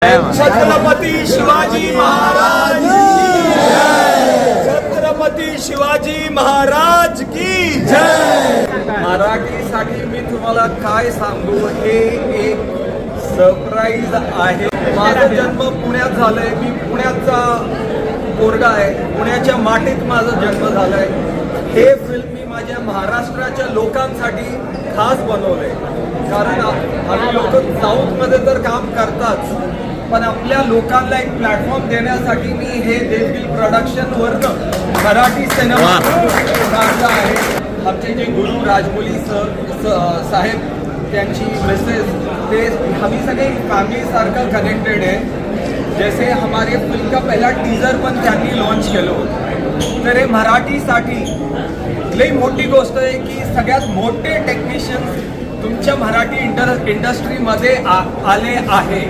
छत्रपती शिवाजी महाराज की जय। छत्रपती शिवाजी महाराज की जय। मराठीसाठी मी तुम्हाला काय सांगू, हे एक सरप्राईज आहे. माझा जन्म पुण्यात झालाय, मी पुण्याचा पोरगा आहे, पुण्याच्या मातीत माझा जन्म झालाय. हे फिल्म मी माझ्या महाराष्ट्राच्या लोकांसाठी खास बनवलंय, कारण आम्ही लोक साऊथमध्ये तर काम करतात, पण आपल्या लोकांना एक प्लॅटफॉर्म देण्यासाठी मी हे देवगिल प्रोडक्शनवरनं मराठी सिनेमा काढला आहे. आमचे जे गुरु राजमौली साहेब, त्यांची मेसेज, ते आम्ही सगळे फॅमिलीसारखं कनेक्टेड आहे. जैसे हमारे फिल्म का पहिला टीजर पण त्यांनी लॉन्च केलं होतं. तर हे मराठीसाठी लई मोठी गोष्ट आहे की सगळ्यात मोठे टेक्निशियन्स तुमच्या मराठी इंडस्ट्रीमध्ये आले आहे.